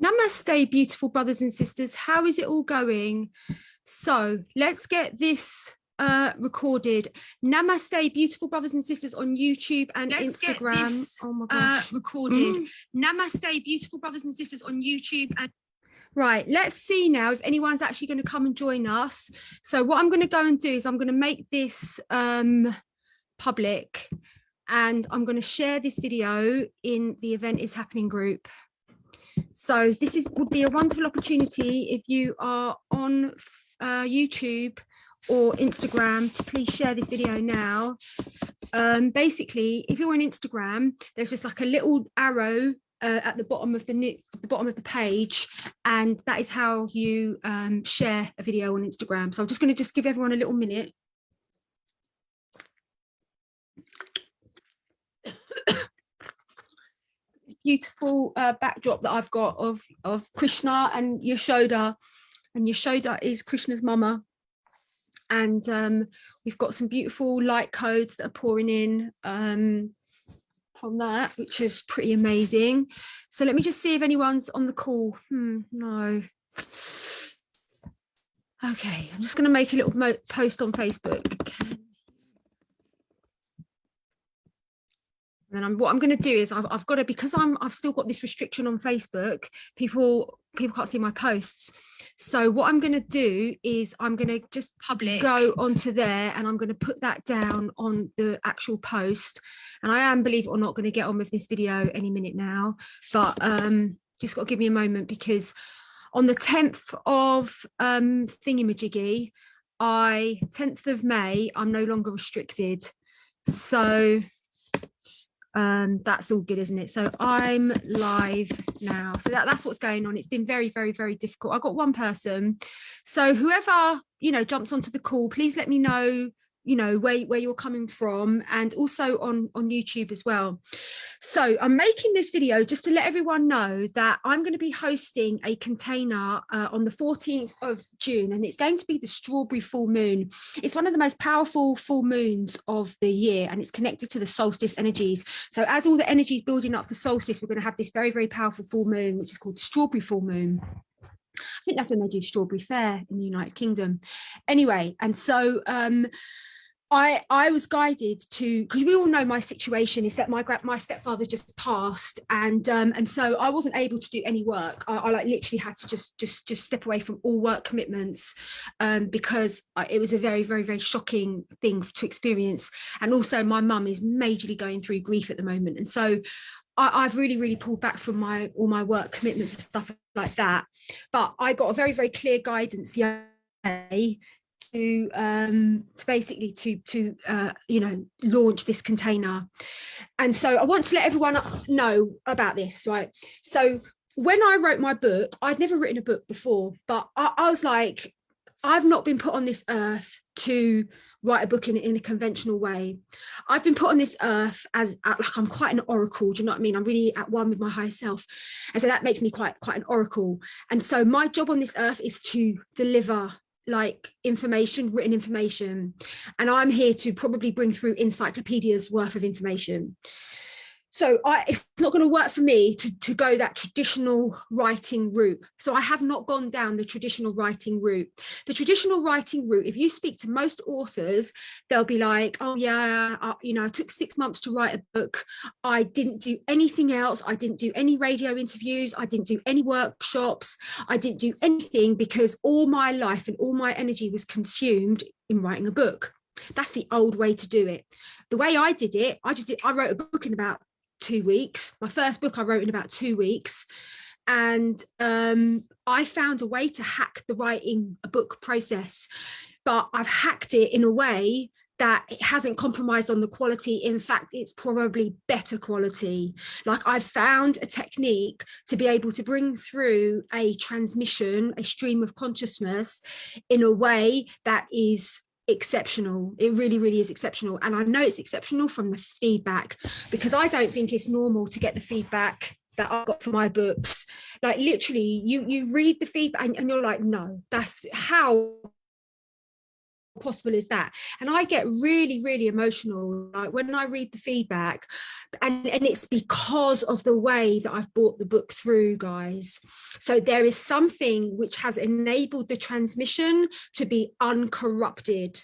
Namaste, beautiful brothers and sisters. How is it all going? So let's get this recorded. Namaste, beautiful brothers and sisters on YouTube and Instagram. Oh my gosh. Recorded. Namaste, beautiful brothers and sisters on YouTube and right, let's see now if anyone's actually going to come and join us. So what I'm going to go and do is I'm going to make this public, and I'm going to share this video in the Event is Happening group. So this would be a wonderful opportunity if you are on YouTube or Instagram to please share this video now. Basically, if you're on Instagram, there's just like a little arrow at the bottom of the page, and that is how you share a video on Instagram. So I'm just going to give everyone a little minute. Beautiful backdrop that I've got of Krishna and Yashoda, and Yashoda is Krishna's mama, and we've got some beautiful light codes that are pouring in from that, which is pretty amazing. So let me just see if anyone's on the call. No. Okay, I'm just going to make a little post on Facebook. And what I'm going to do is I've got to, because I've still got this restriction on Facebook, people can't see my posts. So what I'm going to do is I'm going to just go onto there, and I'm going to put that down on the actual post. And I am, believe it or not, going to get on with this video any minute now, but just got to give me a moment, because on the 10th of thingamajiggy, 10th of May, I'm no longer restricted. So that's all good, isn't it? So I'm live now. So that's what's going on. It's been very, very, very difficult. I got one person. So whoever, jumps onto the call, please let me know, where you're coming from, and also on YouTube as well. So I'm making this video just to let everyone know that I'm going to be hosting a container on the 14th of June, and it's going to be the strawberry full moon. It's one of the most powerful full moons of the year, and it's connected to the solstice energies. So as all the energies building up for solstice, we're going to have this very, very powerful full moon, which is called the strawberry full moon. I think that's when they do strawberry fair in the United Kingdom. Anyway, and so I was guided to, because we all know my situation is that my stepfather just passed, and so I wasn't able to do any work. I like literally had to just step away from all work commitments, because it was a very, very, very shocking thing to experience. And also my mum is majorly going through grief at the moment, and so I've really, really pulled back from all my work commitments and stuff like that. But I got a very, very clear guidance the other day to basically to launch this container. And so I want to let everyone know about this, right? So when I wrote my book, I'd never written a book before, but I was like, I've not been put on this earth to write a book in a conventional way. I've been put on this earth as like, I'm quite an oracle. Do you know what I mean? I'm really at one with my higher self, and so that makes me quite an oracle. And so my job on this earth is to deliver like written information, and I'm here to probably bring through encyclopedias worth of information. So it's not going to work for me to go that traditional writing route. So I have not gone down the traditional writing route. The traditional writing route, if you speak to most authors, they'll be like, oh yeah, I took 6 months to write a book. I didn't do anything else. I didn't do any radio interviews. I didn't do any workshops. I didn't do anything, because all my life and all my energy was consumed in writing a book. That's the old way to do it. The way I did it, I wrote a book in about 2 weeks. My first book I wrote in about 2 weeks, and I found a way to hack the writing a book process, but I've hacked it in a way that it hasn't compromised on the quality. In fact, it's probably better quality. Like, I've found a technique to be able to bring through a transmission, a stream of consciousness in a way that is exceptional. It really, really is exceptional. And I know it's exceptional from the feedback, because I don't think it's normal to get the feedback that I got for my books. Like, literally, you read the feedback and you're like, no, that's how possible is that? And I get really, really emotional, like when I read the feedback, and it's because of the way that I've brought the book through, guys. So there is something which has enabled the transmission to be uncorrupted.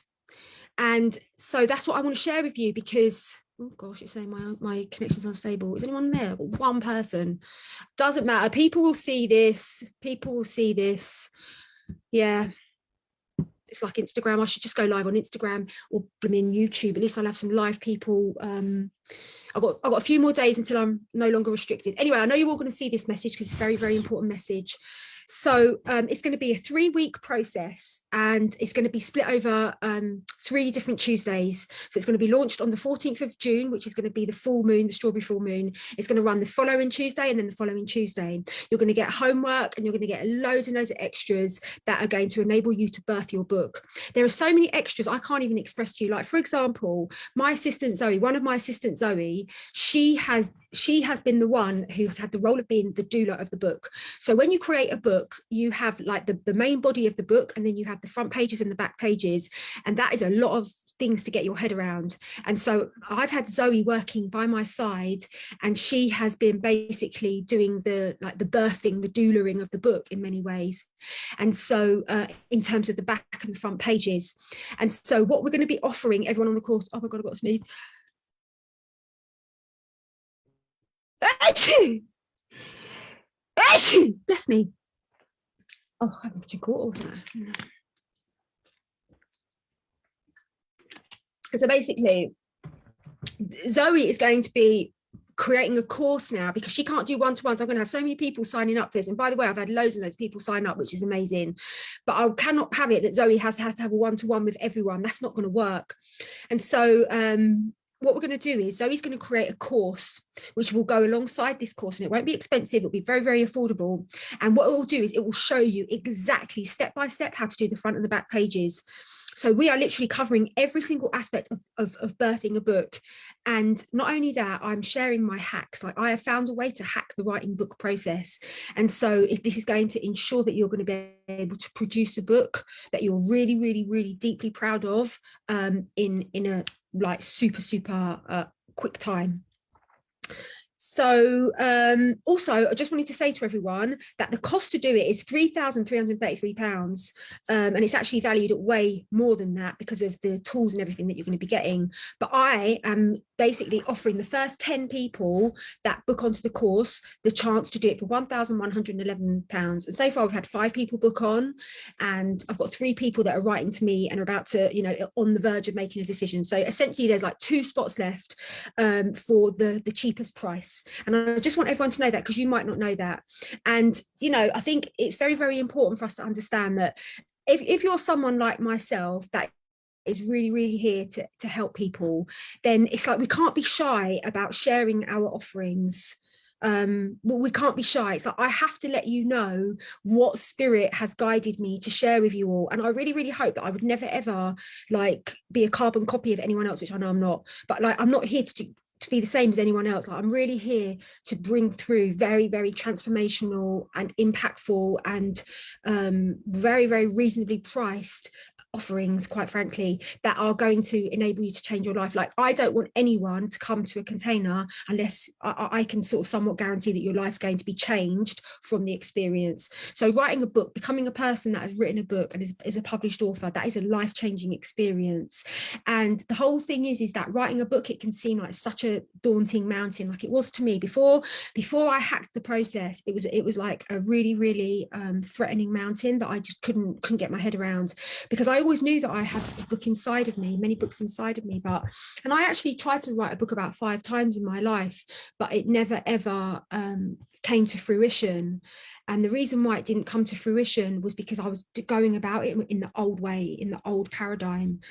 And so that's what I want to share with you, because oh gosh, it's saying my connection's unstable. Is anyone there? One person. Doesn't matter. People will see this. People will see this. Yeah. It's like Instagram. I should just go live on Instagram or in YouTube. At least I'll have some live people. I've got a few more days until I'm no longer restricted. Anyway, I know you're all going to see this message because it's a very, very important message. So it's going to be a 3-week process, and it's going to be split over 3 different Tuesdays. So it's going to be launched on the 14th of June, which is going to be the full moon, the strawberry full moon. It's going to run the following Tuesday and then the following Tuesday. You're going to get homework, and you're going to get loads and loads of extras that are going to enable you to birth your book. There are so many extras I can't even express to you. Like, for example, my assistant Zoe, one of my assistants Zoe, she has been the one who's had the role of being the doula of the book. So when you create a book, you have like the main body of the book, and then you have the front pages and the back pages, and that is a lot of things to get your head around. And so I've had Zoe working by my side, and she has been basically doing the birthing, the doulaing of the book in many ways. And so in terms of the back and the front pages. And so what we're going to be offering everyone on the course, oh my god, I've got to sneeze. Bless me. Oh, I'm too cool. So basically, Zoe is going to be creating a course now, because she can't do one-to-ones. I'm going to have so many people signing up for this. And by the way, I've had loads and loads of people sign up, which is amazing. But I cannot have it that Zoe has to have a one-to-one with everyone. That's not going to work. And so what we're going to do is Zoe's going to create a course which will go alongside this course, and it won't be expensive. It'll be very, very affordable. And what it will do is it will show you exactly step by step how to do the front and the back pages. So we are literally covering every single aspect of birthing a book. And not only that, I'm sharing my hacks. Like, I have found a way to hack the writing book process. And so if this is going to ensure that you're going to be able to produce a book that you're really, really, really deeply proud of in a like super quick time. So also, I just wanted to say to everyone that the cost to do it is £3,333, and it's actually valued at way more than that because of the tools and everything that you're going to be getting. But I am basically offering the first 10 people that book onto the course the chance to do it for £1,111. And so far we've had 5 people book on, and I've got 3 people that are writing to me and are about to, you know, on the verge of making a decision. So essentially there's like 2 spots left for the cheapest price. And I just want everyone to know that, because you might not know that. And, you know, I think it's very, very important for us to understand that if you're someone like myself that is really, really here to help people, then it's like we can't be shy about sharing our offerings. We can't be shy. It's like I have to let you know what spirit has guided me to share with you all. And I really, really hope that I would never ever like be a carbon copy of anyone else, which I know I'm not. But like, I'm not here to be the same as anyone else. Like, I'm really here to bring through very, very transformational and impactful and very, very reasonably priced offerings, quite frankly, that are going to enable you to change your life. Like, I don't want anyone to come to a container unless I can sort of somewhat guarantee that your life's going to be changed from the experience. So writing a book, becoming a person that has written a book and is a published author, that is a life-changing experience. And the whole thing is that writing a book, it can seem like such a daunting mountain, like it was to me before I hacked the process. It was like a really, really threatening mountain that I just couldn't get my head around, because I always knew that I had a book inside of me, many books inside of me, and I actually tried to write a book about 5 times in my life, but it never ever came to fruition. And the reason why it didn't come to fruition was because I was going about it in the old way, in the old paradigm,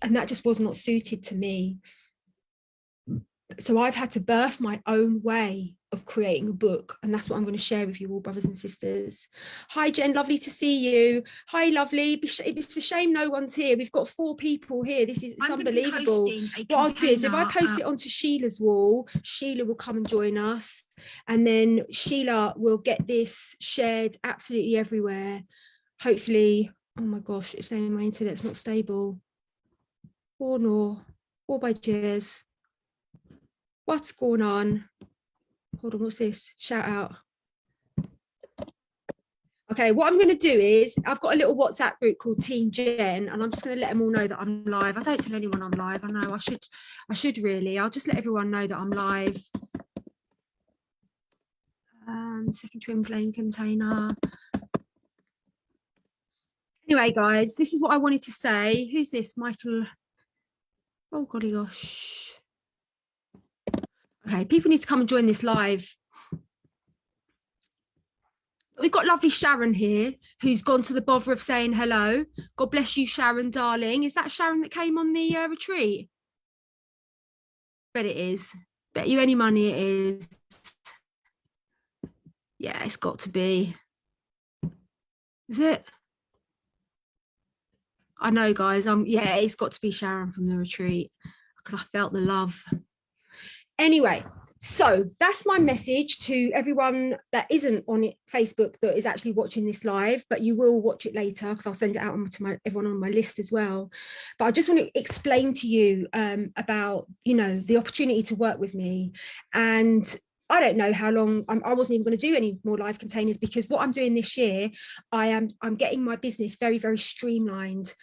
and that just was not suited to me. So I've had to birth my own way of creating a book, and that's what I'm going to share with you all, brothers and sisters. Hi Jen, lovely to see you. Hi lovely. It's a shame no one's here. We've got 4 people here. It's unbelievable. What I'll do is, if I post it onto Sheila's wall, Sheila will come and join us, and then Sheila will get this shared absolutely everywhere. Hopefully Oh my gosh, it's saying my internet's not stable. Oh no. Oh my jeers. What's going on? Hold on, what's this? Shout out. Okay, what I'm going to do is I've got a little WhatsApp group called Team Jen, and I'm just going to let them all know that I'm live. I don't tell anyone I'm live. I know I should really. I'll just let everyone know that I'm live. Second twin flame container. Anyway, guys, this is what I wanted to say. Who's this? Michael. Oh, golly gosh. Okay, people need to come and join this live. We've got lovely Sharon here, who's gone to the bother of saying hello. God bless you, Sharon, darling. Is that Sharon that came on the retreat? Bet it is. Bet you any money it is. Yeah, it's got to be. Is it? I know, guys. Yeah, it's got to be Sharon from the retreat because I felt the love. Anyway, so that's my message to everyone that isn't on Facebook that is actually watching this live, but you will watch it later because I'll send it out to everyone on my list as well. But I just want to explain to you about, the opportunity to work with me. And I don't know how long. I wasn't even going to do any more live containers because what I'm doing this year, I'm getting my business very, very streamlined.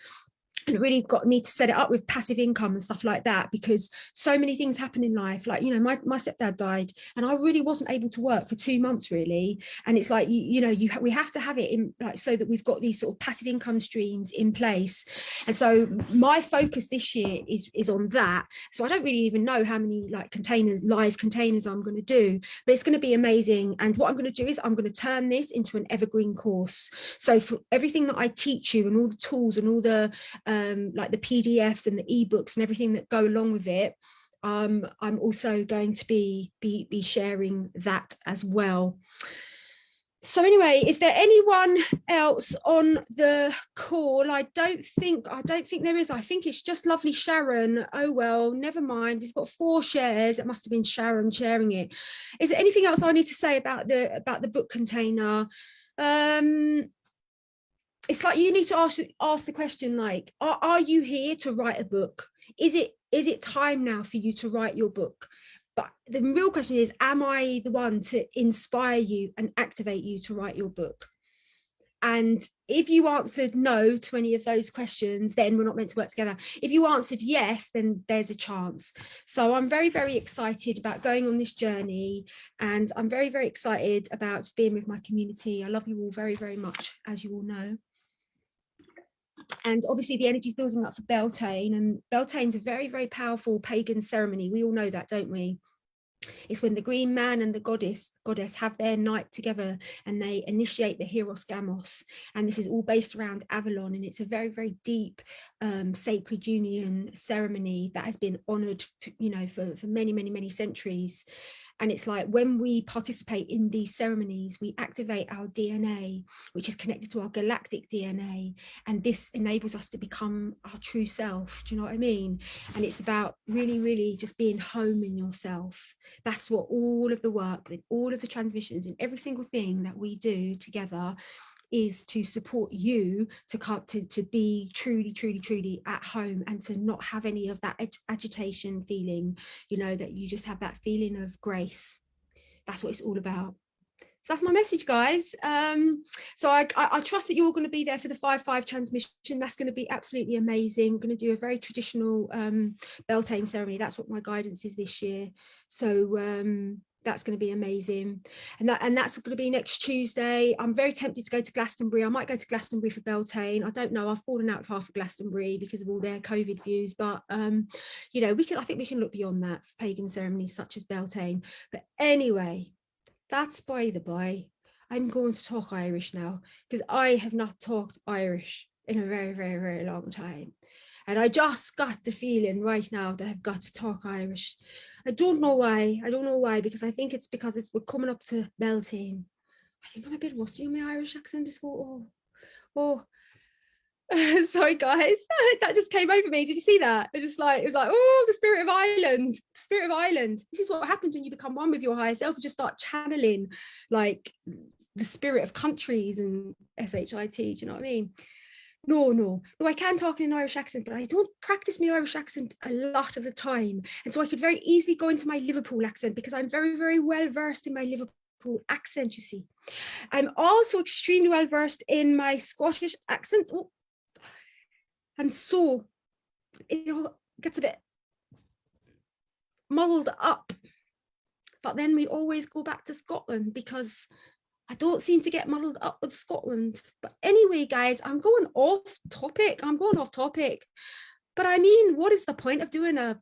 And really need to set it up with passive income and stuff like that, because so many things happen in life. Like, my stepdad died and I really wasn't able to work for 2 months really. And it's like, we have to have it in, like, so that we've got these sort of passive income streams in place. And so my focus this year is on that. So I don't really even know how many live containers I'm going to do, but it's going to be amazing. And what I'm going to do is I'm going to turn this into an evergreen course. So for everything that I teach you and all the tools and all the like the PDFs and the ebooks and everything that go along with it, I'm also going to be sharing that as well. So anyway, is there anyone else on the call? I don't think there is. I think it's just lovely Sharon. Oh well, never mind. We've got 4 shares. It must have been Sharon sharing it. Is there anything else I need to say about the book container? It's like you need to ask the question, like, are you here to write a book? Is it time now for you to write your book? But the real question is, am I the one to inspire you and activate you to write your book? And if you answered no to any of those questions, then we're not meant to work together. If you answered yes, then there's a chance. So I'm very, very excited about going on this journey. And I'm very, very excited about just being with my community. I love you all very, very much, as you all know. And obviously the energy is building up for Beltane, and Beltane's a very, very powerful pagan ceremony. We all know that, don't we? It's when the green man and the goddess have their night together and they initiate the Hieros Gamos. And this is all based around Avalon. And it's a very, very deep sacred union ceremony that has been honored, for many, many, many centuries. And it's like when we participate in these ceremonies, we activate our DNA, which is connected to our galactic DNA. And this enables us to become our true self. Do you know what I mean? And it's about really, really just being home in yourself. That's what all of the work, all of the transmissions and every single thing that we do together is to support you to be truly, truly, truly at home, and to not have any of that agitation feeling, that you just have that feeling of grace. That's what it's all about. So that's my message, guys. So I trust that you're all going to be there for the 5/5 transmission. That's going to be absolutely amazing. I'm going to do a very traditional Beltane ceremony. That's what my guidance is this year. So that's going to be amazing. And that's going to be next Tuesday. I'm very tempted to go to Glastonbury. I might go to Glastonbury for Beltane. I don't know. I've fallen out of half of Glastonbury because of all their COVID views. But I think we can look beyond that for pagan ceremonies such as Beltane. But anyway, that's by the by. I'm going to talk Irish now because I have not talked Irish in a very, very, very long time. And I just got the feeling right now that I've got to talk Irish. I don't know why, because I think it's because we're coming up to Beltane. I think I'm a bit rusty on my Irish accent this photo. Oh. Sorry, guys. That just came over me. Did you see that? It was like, oh, the spirit of Ireland. The spirit of Ireland. This is what happens when you become one with your higher self and just start channeling like the spirit of countries and SHIT. Do you know what I mean? No, I can talk in an Irish accent, but I don't practice my Irish accent a lot of the time. And so I could very easily go into my Liverpool accent because I'm very, very well versed in my Liverpool accent, you see. I'm also extremely well versed in my Scottish accent. Oh, and so it all gets a bit muddled up. But then we always go back to Scotland because I don't seem to get muddled up with Scotland. But anyway, guys, I'm going off topic. But I mean, what is the point of doing a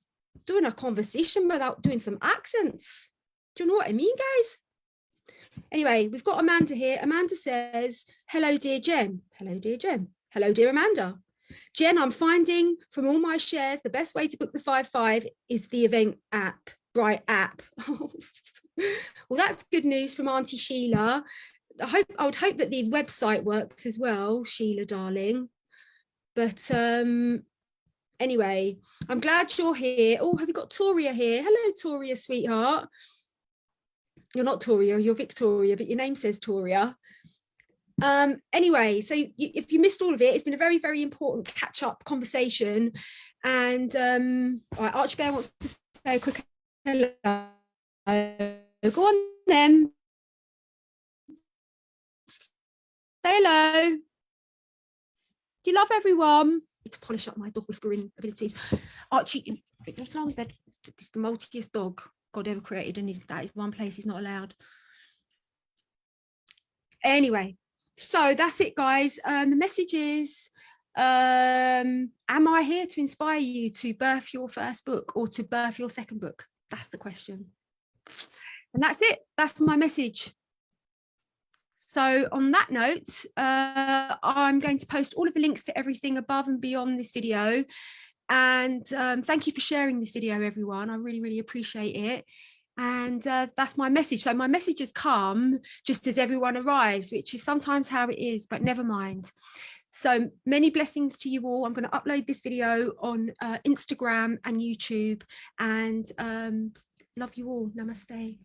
conversation without doing some accents? Do you know what I mean, guys? Anyway, we've got Amanda here. Amanda says, hello, dear Jen. Hello, dear Jen. Hello, dear Amanda. Jen, I'm finding from all my shares, the best way to book the 5-5 is the event app, Bright app. Well, that's good news from Auntie Sheila. I would hope that the website works as well, Sheila, darling. But anyway, I'm glad you're here. Oh, have you got Toria here? Hello, Toria, sweetheart. You're not Toria, you're Victoria, but your name says Toria. Anyway, so if you missed all of it, it's been a very, very important catch-up conversation. And all right, Archbear wants to say a quick hello. Go on then. Say hello. Do you love everyone? I need to polish up my dog whispering abilities. Archie, just lie on the bed. It's the multiest dog God ever created, and that is one place he's not allowed. Anyway, so that's it, guys. The message is, am I here to inspire you to birth your first book or to birth your second book? That's the question. And that's it. That's my message. So on that note, I'm going to post all of the links to everything above and beyond this video. And thank you for sharing this video, everyone. I really, really appreciate it. And that's my message. So my message has come just as everyone arrives, which is sometimes how it is, but never mind. So many blessings to you all. I'm going to upload this video on Instagram and YouTube, and love you all. Namaste.